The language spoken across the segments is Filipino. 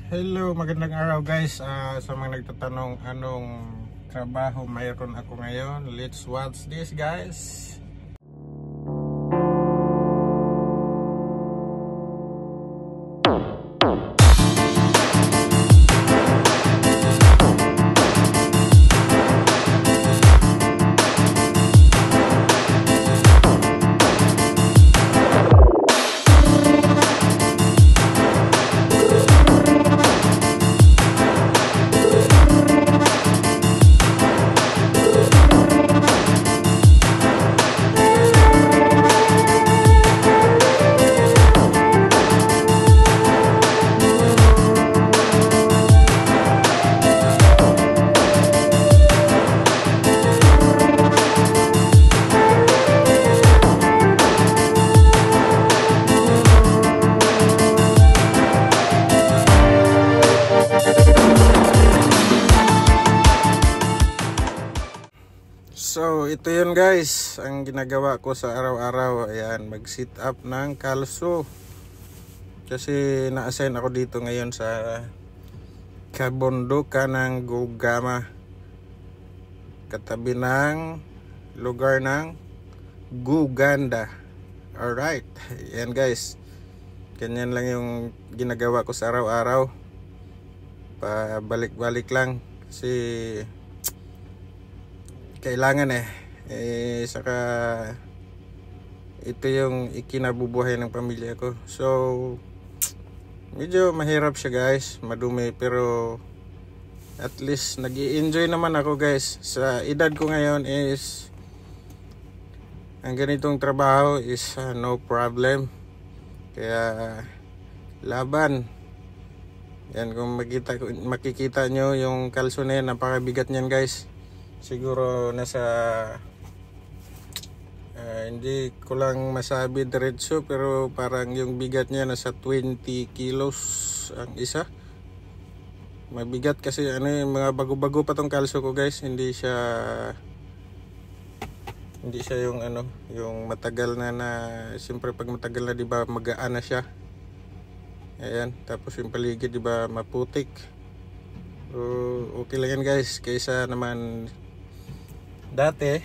Hello, magandang araw guys. Sa mga nagtatanong anong trabaho mayroon ako ngayon, let's watch this guys. So ito yun guys, ang ginagawa ko sa araw-araw. Ayan, mag sit up ng kalso. Kasi na-assign ako dito ngayon sa kabundukan ng Gugama, katabi ng lugar ng Guganda. Alright, ayan guys, ganyan lang yung ginagawa ko sa araw-araw. Pabalik-balik lang kasi kailangan saka ito yung ikinabubuhay ng pamilya ko. So medyo mahirap siya guys, madumi, pero at least nag-i-enjoy naman ako guys. Sa edad ko ngayon is ang ganitong trabaho is no problem, kaya laban yan. Kung makikita nyo yung kalso na yan, napakabigat nyan guys. Siguro nasa hindi ko lang masabi diretso, pero parang yung bigat niya nasa 20 kilos ang isa. Mabigat kasi mga bago-bago pa tong kalso ko guys. Hindi siya yung yung matagal na siyempre pag matagal na, di ba, magaan na siya. Ayan, tapos yung paligid, di ba, maputik. So okay lang yan guys, kaysa naman dati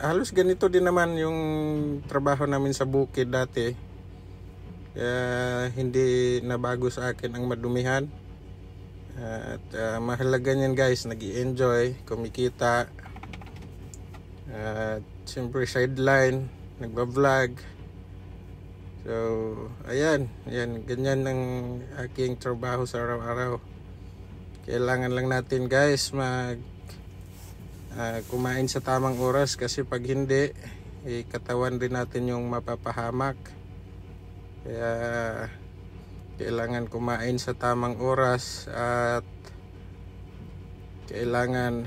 halos ganito din naman yung trabaho namin sa bukid dati. Kaya hindi nabago sa akin ang madumihan. At mahalaga niyan guys, nag-i-enjoy, kumikita, at siyempre sideline, nagba-vlog. So ayan, ganyan ang aking trabaho sa araw-araw. Kailangan lang natin guys kumain sa tamang oras, kasi pag hindi, katawan din natin yung mapapahamak. Kaya kailangan kumain sa tamang oras at kailangan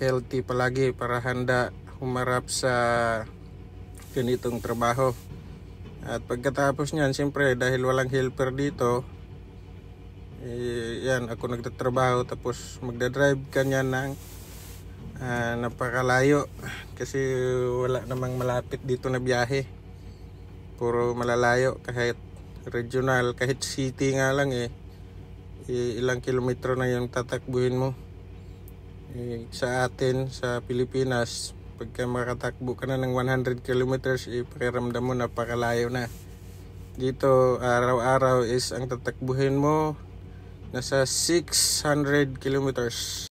healthy palagi para handa humarap sa ganitong trabaho. At pagkatapos niyan, siyempre dahil walang helper dito, yan, ako nagtatrabaho, tapos magdadrive kanya ng napakalayo, kasi wala namang malapit dito na biyahe, puro malalayo. Kahit regional, kahit city nga lang ilang kilometro na yung tatakbuhin mo. Sa atin sa Pilipinas, pagka makatakbo ka na ng 100 kilometers, pakiramdam mo napakalayo na. Dito araw-araw is ang tatakbuhin mo nasa 600 kilometers.